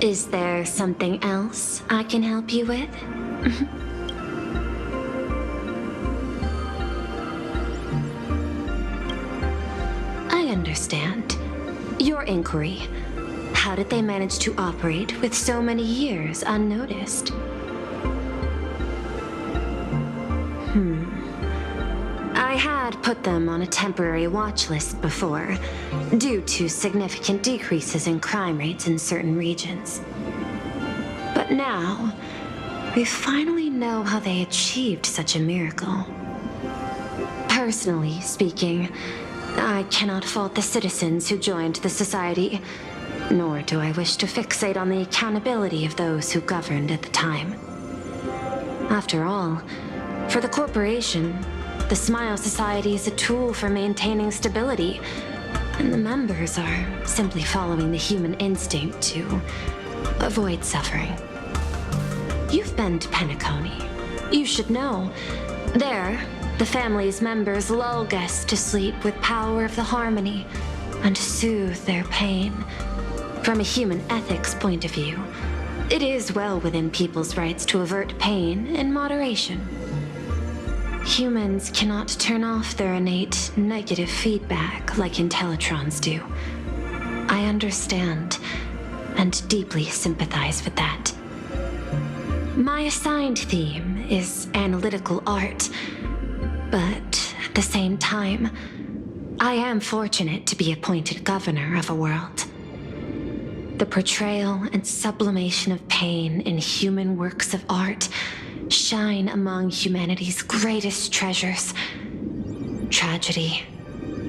Is there something else I can help you with? I understand. Your inquiry. How did they manage to operate with so many years unnoticed? I had put them on a temporary watch list before, due to significant decreases in crime rates in certain regions. But now, we finally know how they achieved such a miracle. Personally speaking, I cannot fault the citizens who joined the society, nor do I wish to fixate on the accountability of those who governed at the time. After all, for the corporation, the Smile Society is a tool for maintaining stability, and the members are simply following the human instinct to avoid suffering. You've been to Penacony. You should know. There, the family's members lull guests to sleep with power of the harmony and soothe their pain. From a human ethics point of view, it is well within people's rights to avert pain in moderation. Humans cannot turn off their innate negative feedback like Intellitrons do. I understand and deeply sympathize with that. My assigned theme is analytical art, but at the same time, I am fortunate to be appointed governor of a world. The portrayal and sublimation of pain in human works of art shine among humanity's greatest treasures. Tragedy,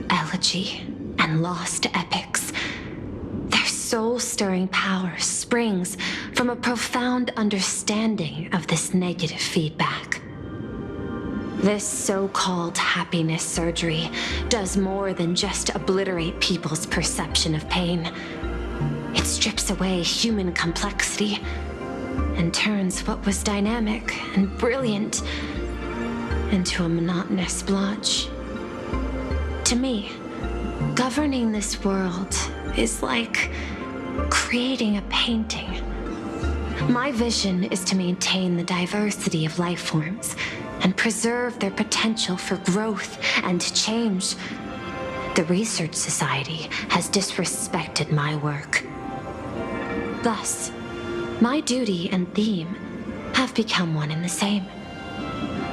elegy, and lost epics. Their soul-stirring power springs from a profound understanding of this negative feedback. This so-called happiness surgery does more than just obliterate people's perception of pain. It strips away human complexity and turns what was dynamic and brilliant into a monotonous blotch. To me, governing this world is like creating a painting. My vision is to maintain the diversity of life forms and preserve their potential for growth and change. The Research Society has disrespected my work. Thus, my duty and theme have become one and the same.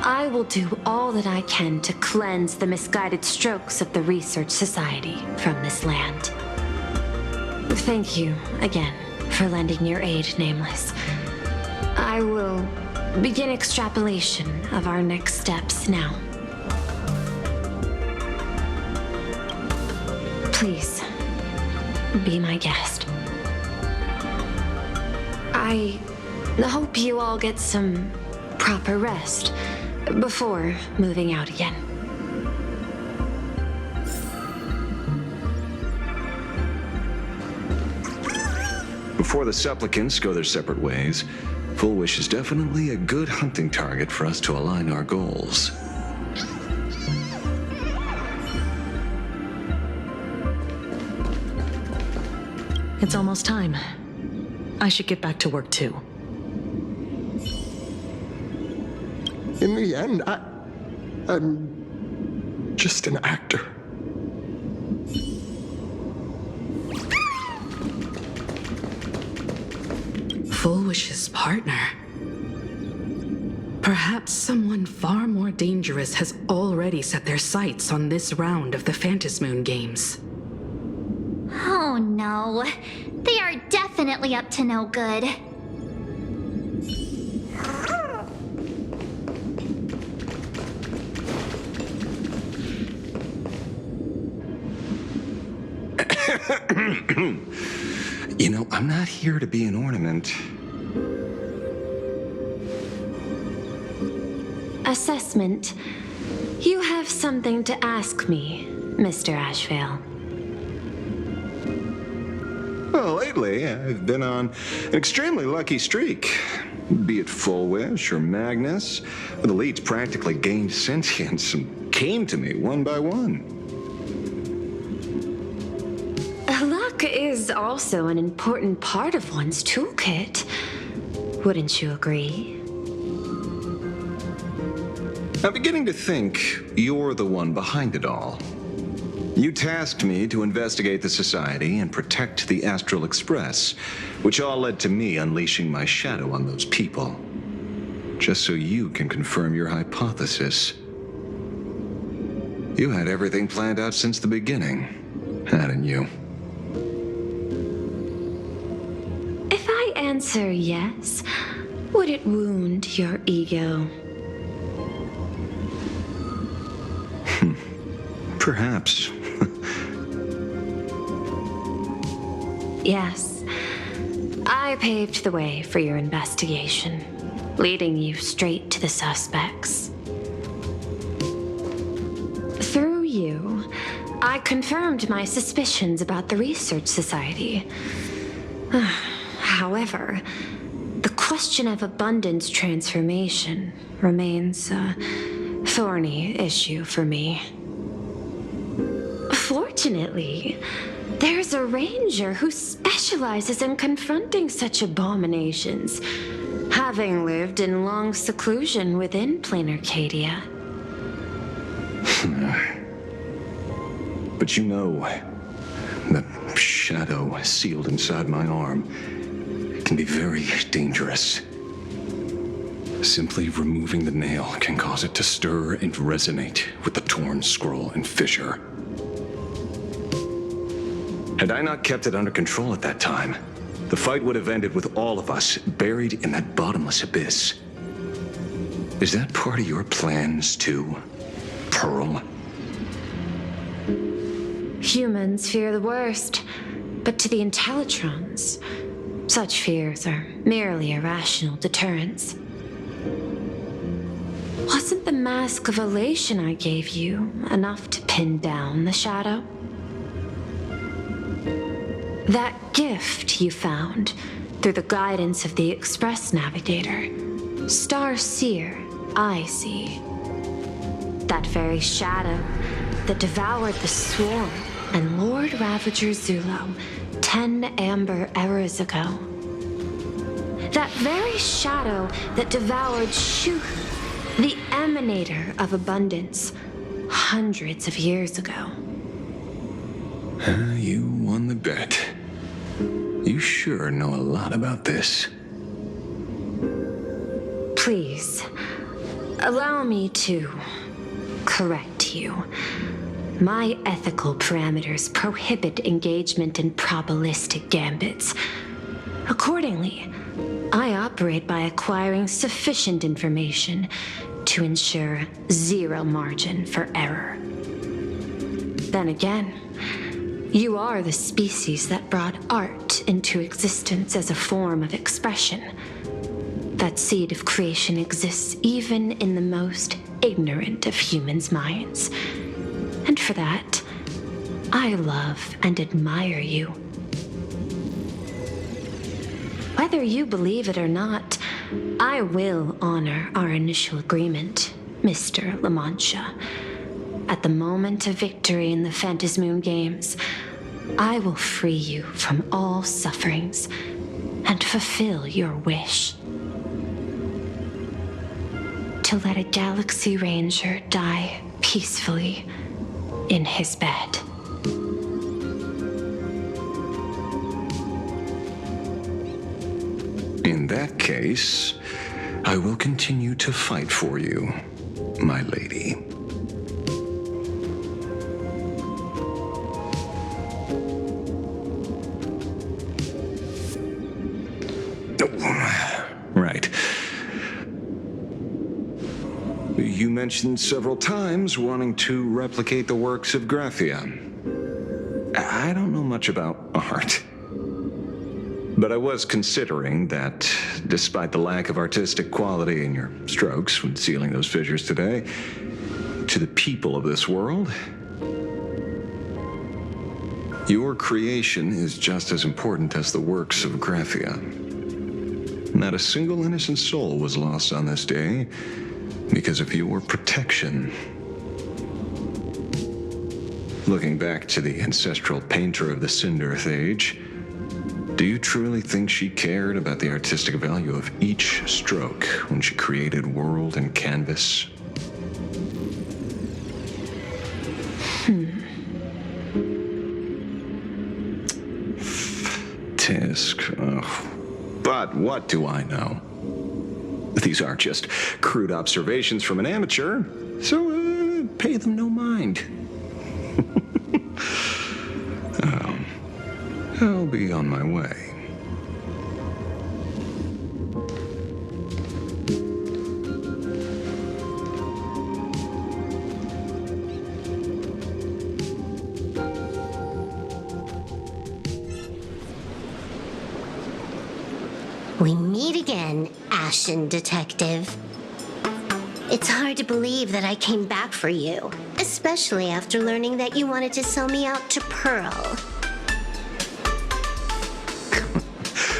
I will do all that I can to cleanse the misguided strokes of the Research Society from this land. Thank you again for lending your aid, Nameless. I will begin extrapolation of our next steps now. Please, be my guest. I hope you all get some proper rest before moving out again. Before the supplicants go their separate ways, Full Wish is definitely a good hunting target for us to align our goals. It's almost time. I should get back to work too. In the end, I'm just an actor. Full Wish's partner. Perhaps someone far more dangerous has already set their sights on this round of the Phantasmoon Games. Oh no, they are definitely up to no good. You know, I'm not here to be an ornament. Assessment. You have something to ask me, Mr. Ashvale. Well, lately, I've been on an extremely lucky streak. Be it Full Wish or Magnus, the elites practically gained sentience and came to me one by one. Luck is also an important part of one's toolkit. Wouldn't you agree? I'm beginning to think you're the one behind it all. You tasked me to investigate the Society and protect the Astral Express, which all led to me unleashing my shadow on those people. Just so you can confirm your hypothesis. You had everything planned out since the beginning, hadn't you? If I answer yes, would it wound your ego? Perhaps. Yes. I paved the way for your investigation, leading you straight to the suspects. Through you, I confirmed my suspicions about the Research Society. However, the question of abundance transformation remains a thorny issue for me. Fortunately, there's a ranger who specializes in confronting such abominations, having lived in long seclusion within planar Cadia. But you know, the shadow sealed inside my arm can be very dangerous. Simply removing the nail can cause it to stir and resonate with the torn scroll and fissure. Had I not kept it under control at that time, the fight would have ended with all of us buried in that bottomless abyss. Is that part of your plans too, Pearl? Humans fear the worst, but to the Intellitrons, such fears are merely irrational deterrents. Wasn't the mask of elation I gave you enough to pin down the shadow? That gift you found through the guidance of the Express Navigator, Star Seer, I see. That very shadow that devoured the Swarm and Lord Ravager Zulo 10 amber eras ago. That very shadow that devoured Shuhu, the Emanator of Abundance, hundreds of years ago. You won the bet. You sure know a lot about this. Please, allow me to correct you. My ethical parameters prohibit engagement in probabilistic gambits. Accordingly, I operate by acquiring sufficient information to ensure zero margin for error. Then again, you are the species that brought art into existence as a form of expression. That seed of creation exists even in the most ignorant of humans' minds. And for that, I love and admire you. Whether you believe it or not, I will honor our initial agreement, Mr. La Mancha. At the moment of victory in the Phantasmoon Games, I will free you from all sufferings and fulfill your wish. To let a Galaxy Ranger die peacefully in his bed. In that case, I will continue to fight for you, my lady. Right. You mentioned several times wanting to replicate the works of Graphia. I don't know much about art, but I was considering that despite the lack of artistic quality in your strokes when sealing those fissures today, to the people of this world, your creation is just as important as the works of Graphia. Not a single innocent soul was lost on this day because of your protection. Looking back to the ancestral painter of the Cinderth Age, do you truly think she cared about the artistic value of each stroke when she created world and canvas? Tisk. But what do I know? These are just crude observations from an amateur, so pay them no mind. I'll be on my way. We meet again, Ashen Detective. It's hard to believe that I came back for you, especially after learning that you wanted to sell me out to Pearl.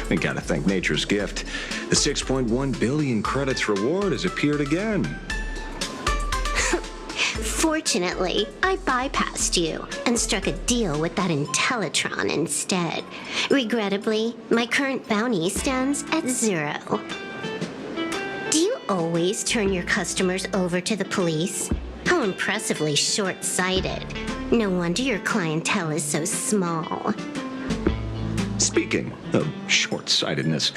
I gotta thank nature's gift. The 6.1 billion credits reward has appeared again. Fortunately, I bypassed you and struck a deal with that Intellitron instead. Regrettably, my current bounty stands at 0. Do you always turn your customers over to the police? How impressively short-sighted. No wonder your clientele is so small. Speaking of short-sightedness,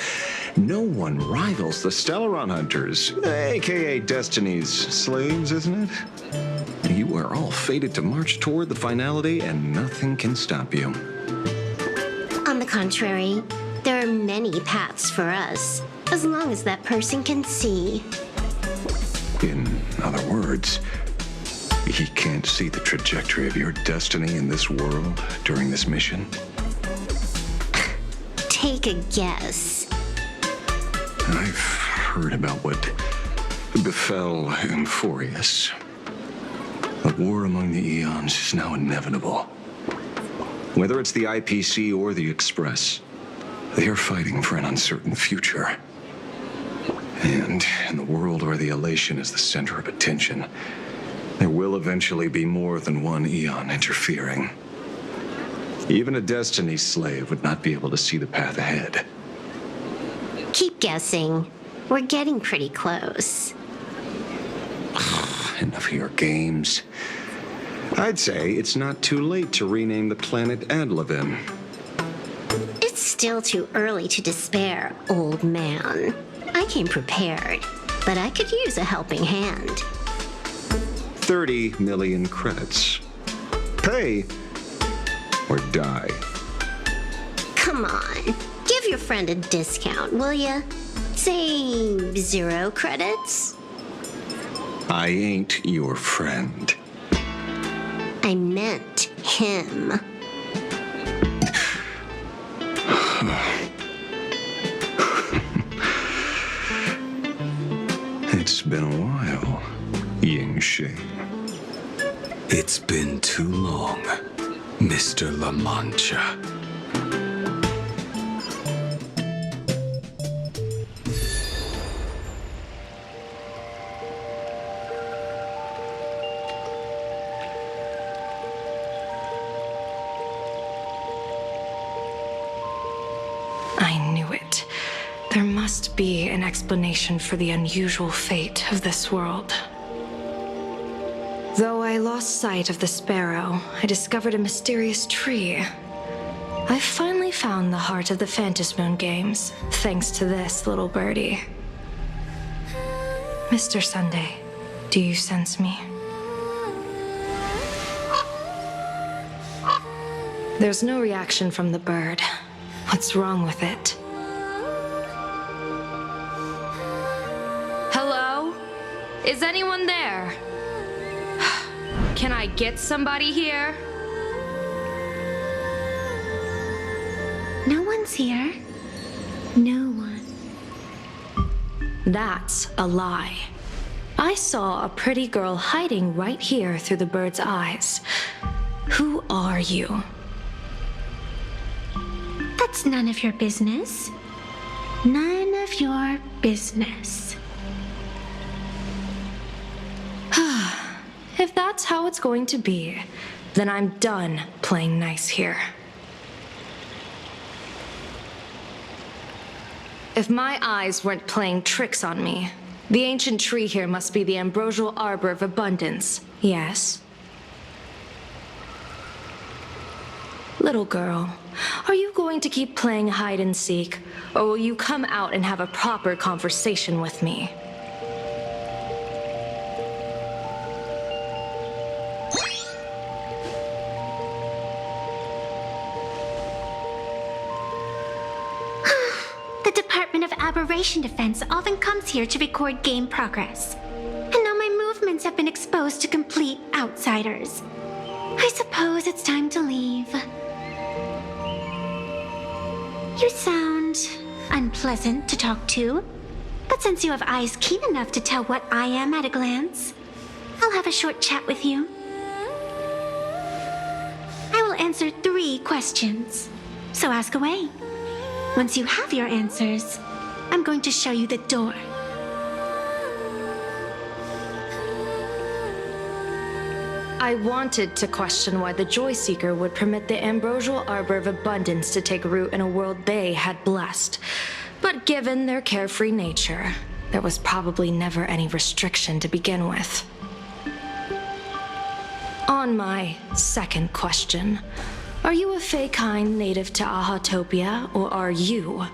no one rivals the Stellaron Hunters, aka Destiny's slaves, isn't it? You are all fated to march toward the finality, and nothing can stop you. On the contrary, there are many paths for us, as long as that person can see. In other words, he can't see the trajectory of your destiny in this world during this mission? Take a guess. I've heard about what befell Euphorius. A war among the eons is now inevitable. Whether it's the IPC or the Express, they are fighting for an uncertain future. And in the world where the elation is the center of attention, there will eventually be more than one eon interfering. Even a Destiny slave would not be able to see the path ahead. Keep guessing. We're getting pretty close. Enough of your games. I'd say it's not too late to rename the planet Adlevin. It's still too early to despair, old man. I came prepared, but I could use a helping hand. 30 million credits. Pay or die. Come on, give your friend a discount, will ya? Say 0 credits? I ain't your friend. I meant him. It's been a while, Ying Shi. It's been too long, Mr. La Mancha. I knew it. There must be an explanation for the unusual fate of this world. Though I lost sight of the sparrow, I discovered a mysterious tree. I finally found the heart of the Phantasmoon games, thanks to this little birdie. Mr. Sunday, do you sense me? There's no reaction from the bird. What's wrong with it? Hello? Is anyone there? Can I get somebody here? No one's here. No one. That's a lie. I saw a pretty girl hiding right here through the bird's eyes. Who are you? That's none of your business. None of your business. If that's how it's going to be, then I'm done playing nice here. If my eyes weren't playing tricks on me, the ancient tree here must be the ambrosial arbor of abundance, yes? Little girl, are you going to keep playing hide and seek, or will you come out and have a proper conversation with me? The Department of Aberration Defense often comes here to record game progress. And now my movements have been exposed to complete outsiders. I suppose it's time to leave. You sound unpleasant to talk to, but since you have eyes keen enough to tell what I am at a glance, I'll have a short chat with you. I will answer 3 questions, so ask away. Once you have your answers, I'm going to show you the door. I wanted to question why the Joy Seeker would permit the ambrosial arbor of abundance to take root in a world they had blessed. But given their carefree nature, there was probably never any restriction to begin with. On my second question, are you a Fey-kind native to Ahatopia, or are you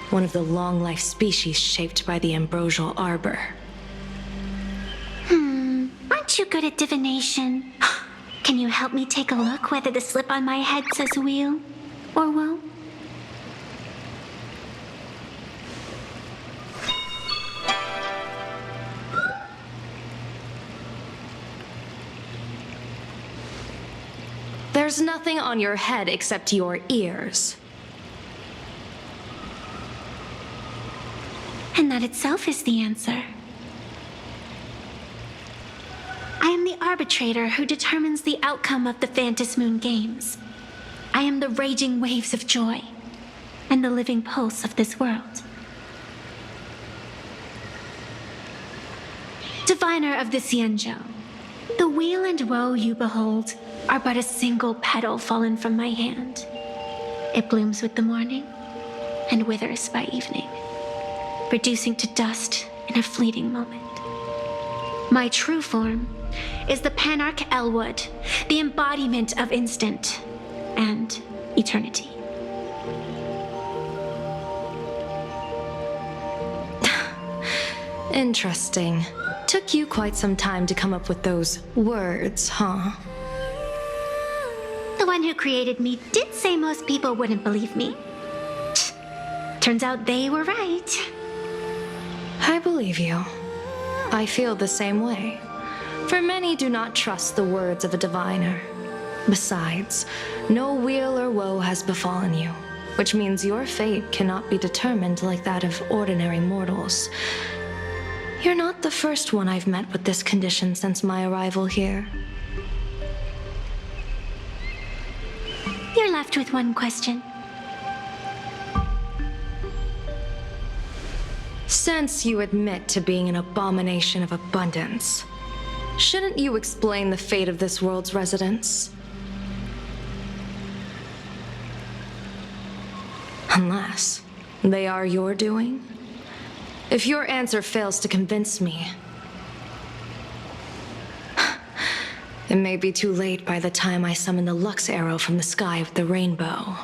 one of the long-life species shaped by the ambrosial arbor? Aren't you good at divination? Can you help me take a look whether the slip on my head says wheel or woe? There's nothing on your head except your ears. And that itself is the answer. I am the arbitrator who determines the outcome of the Phantom Moon Games. I am the raging waves of joy and the living pulse of this world. Diviner of the Xianzhou, the weal and woe you behold are but a single petal fallen from my hand. It blooms with the morning and withers by evening, reducing to dust in a fleeting moment. My true form is the Panarch Elwood, the embodiment of instant and eternity. Interesting. Took you quite some time to come up with those words, huh? The one who created me did say most people wouldn't believe me. Turns out they were right. I believe you. I feel the same way. For many do not trust the words of a diviner. Besides, no weal or woe has befallen you, which means your fate cannot be determined like that of ordinary mortals. You're not the first one I've met with this condition since my arrival here. You're left with one question. Since you admit to being an abomination of abundance, shouldn't you explain the fate of this world's residents? Unless they are your doing? If your answer fails to convince me, it may be too late by the time I summon the Lux Arrow from the sky with the rainbow.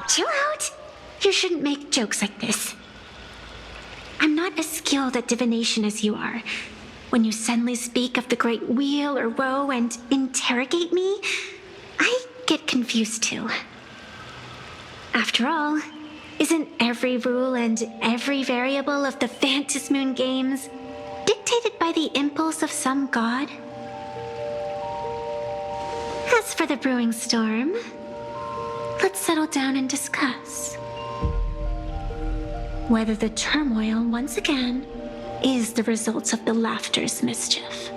Chill out. You shouldn't make jokes like this. I'm not as skilled at divination as you are. When you suddenly speak of the great weal or woe and interrogate me, I get confused too. After all, isn't every rule and every variable of the Phantom Moon Games dictated by the impulse of some god? As for the brewing storm, let's settle down and discuss whether the turmoil once again is the result of the laughter's mischief.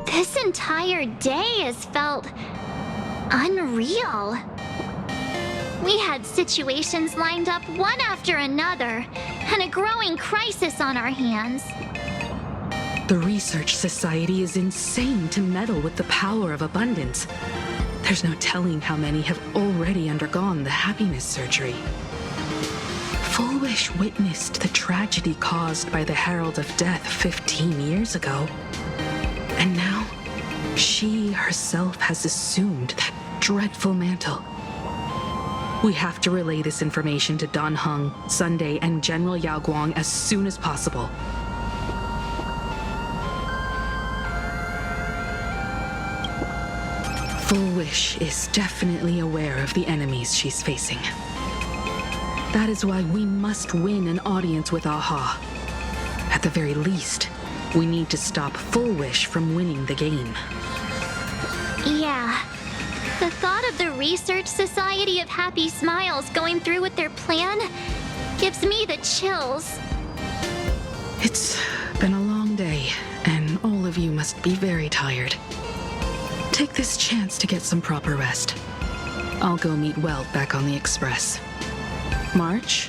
This entire day has felt unreal. We had situations lined up one after another, and a growing crisis on our hands. The Research Society is insane to meddle with the power of abundance. There's no telling how many have already undergone the happiness surgery. Full Wish witnessed the tragedy caused by the Herald of Death 15 years ago. And now, she herself has assumed that dreadful mantle. We have to relay this information to Dan Heng, Sunday, and General Yao Guang as soon as possible. Full Wish is definitely aware of the enemies she's facing. That is why we must win an audience with Aha. At the very least, we need to stop Full Wish from winning the game. Yeah. The thought of the Research Society of Happy Smiles going through with their plan gives me the chills. It's been a long day, and all of you must be very tired. Take this chance to get some proper rest. I'll go meet Weld back on the express. March?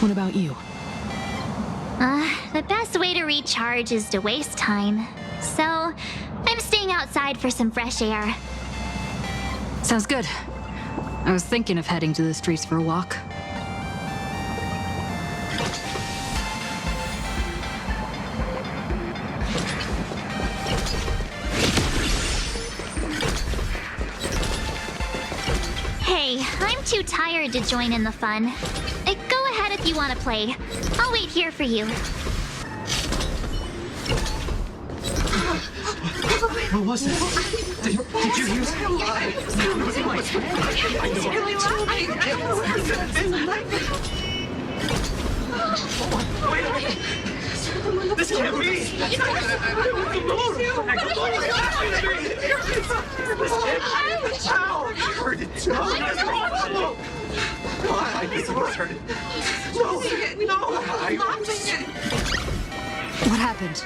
What about you? The best way to recharge is to waste time. So, I'm staying outside for some fresh air. Sounds good. I was thinking of heading to the streets for a walk. Hey, I'm too tired to join in the fun. Go ahead if you want to play. I'll wait here for you. What was it? Did you use it? Wait. This can't be! This can't be! How? I heard it too. I just heard it. No! What happened?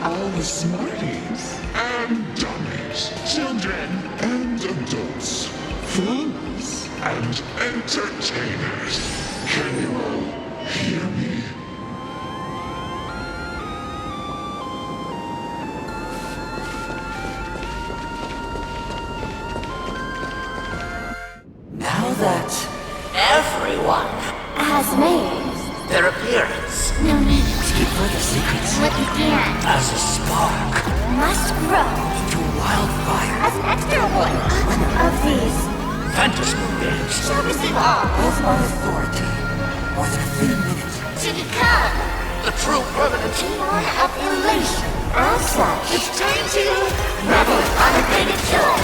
All the smarties and dummies, children and adults, fools and entertainers. Can you all hear me? Now that everyone Has names. their appearance No names. keep further secrets What you can. as a spark Must grow to wildfire. as an extra one of these. Fantasy games Shall receive all of my authority more than a thin minute. to become The true permanent one of elation. As such, it's time to revel in unabated joy.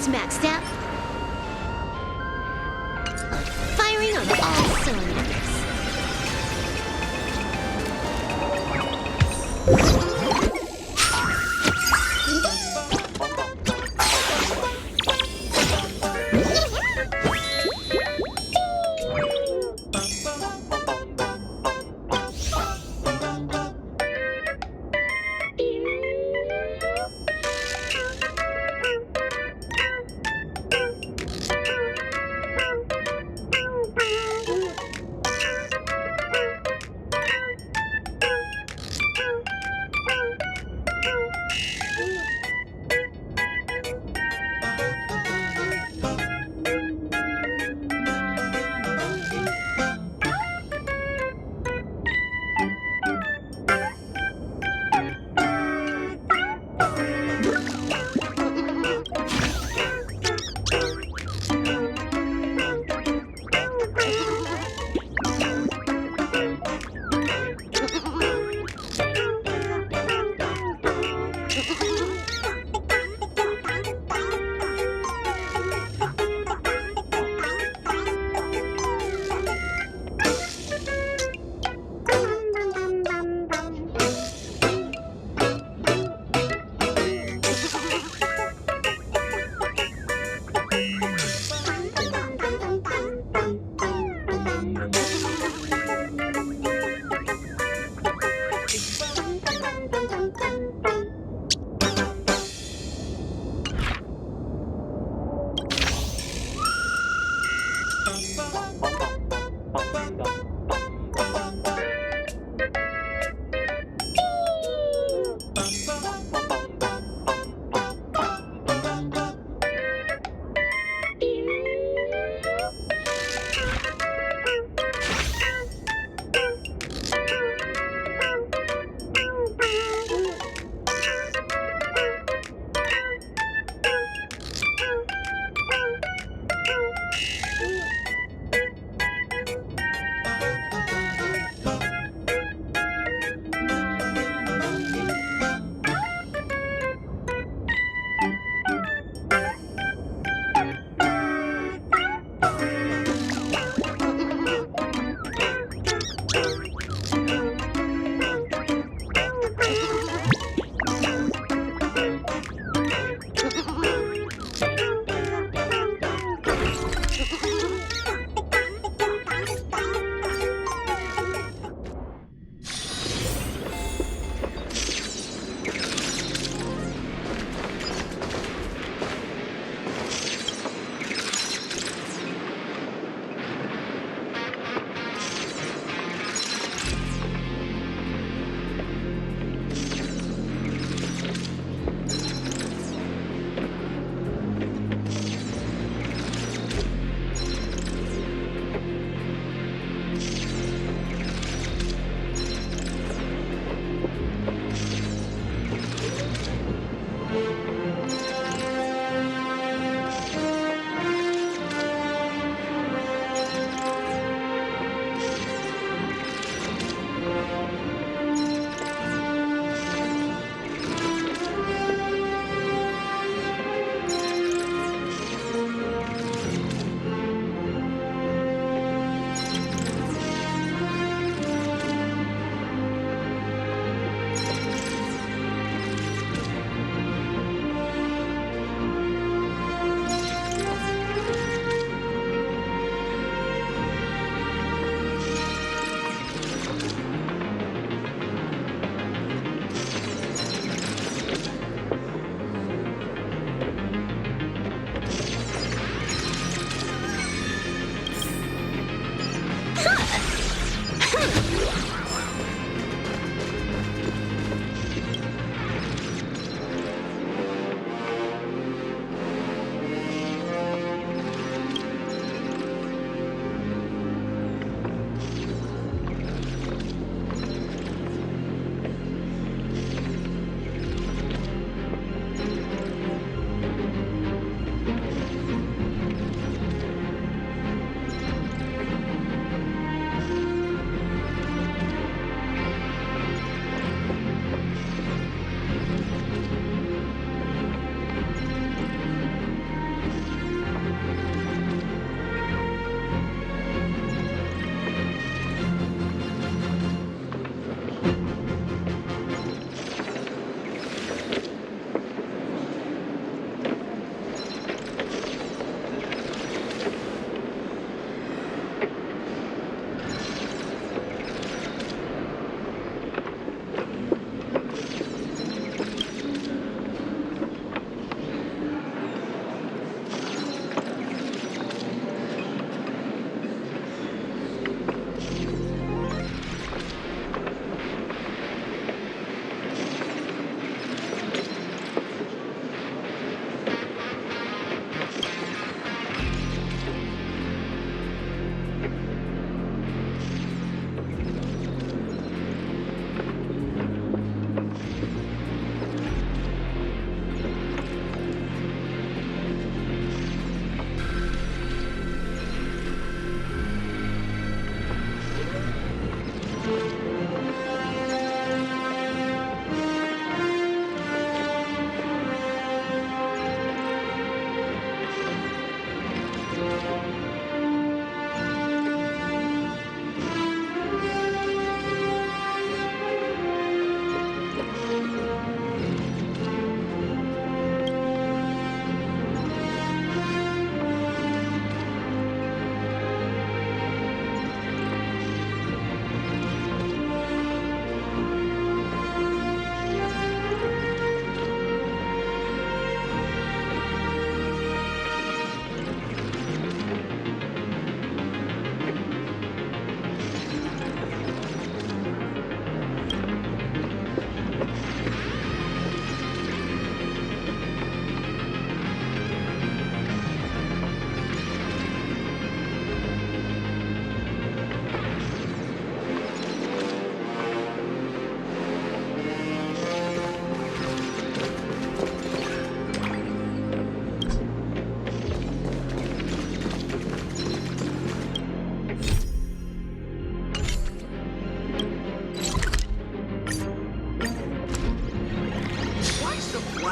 is maxed out. Firing on all cylinders.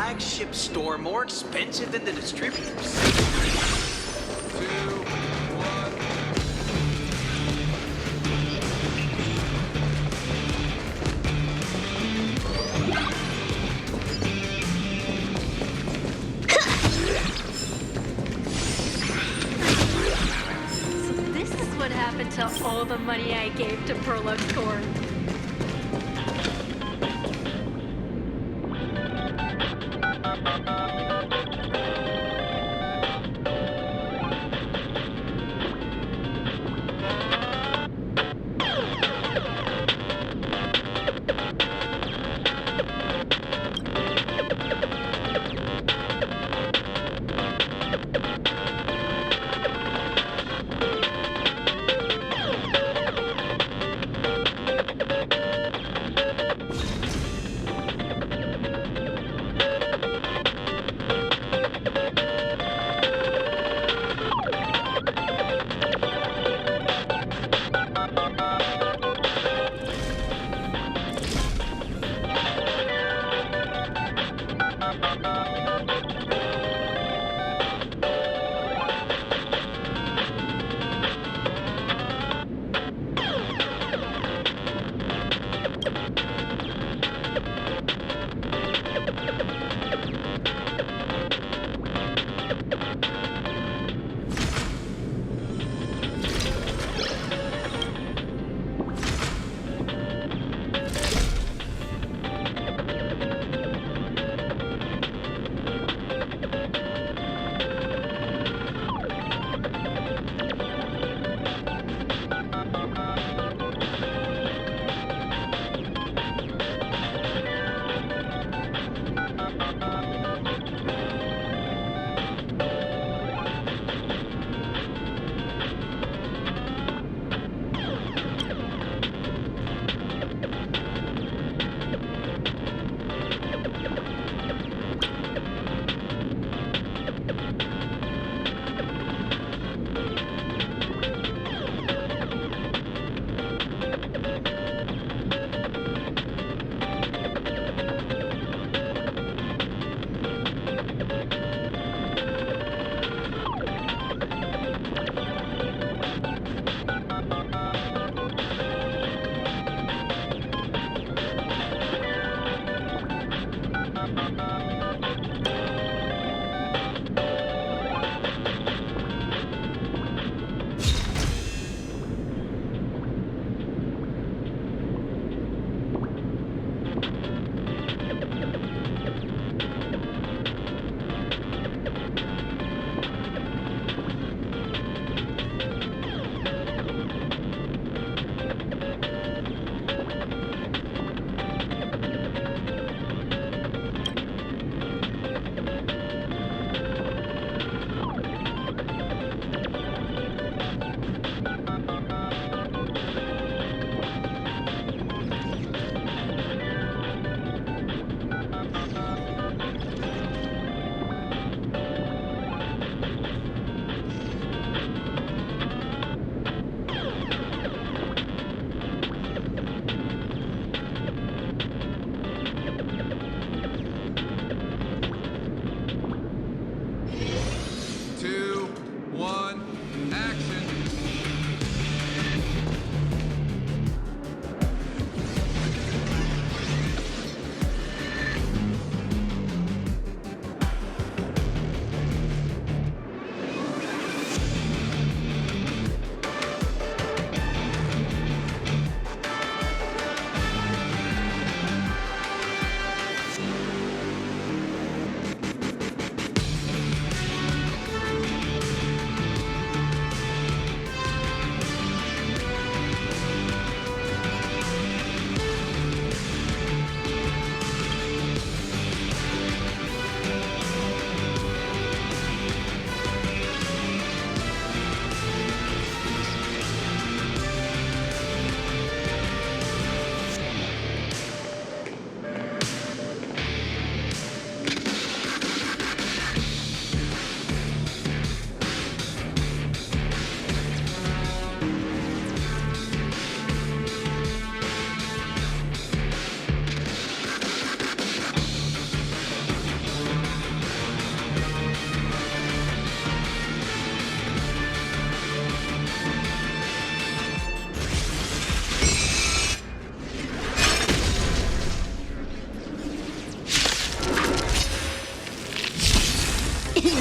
flagship store more expensive than the distributors? 2, 1. This is what happened to all the money I gave to Prolux Corp.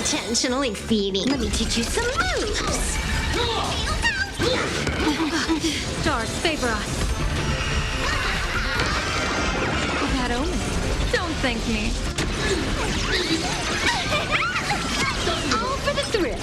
Unintentionally feeding. Let me teach you some moves. Stars, favor us. Bad omen. Don't thank me. All for the thrill.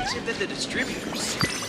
expensive than the distributors.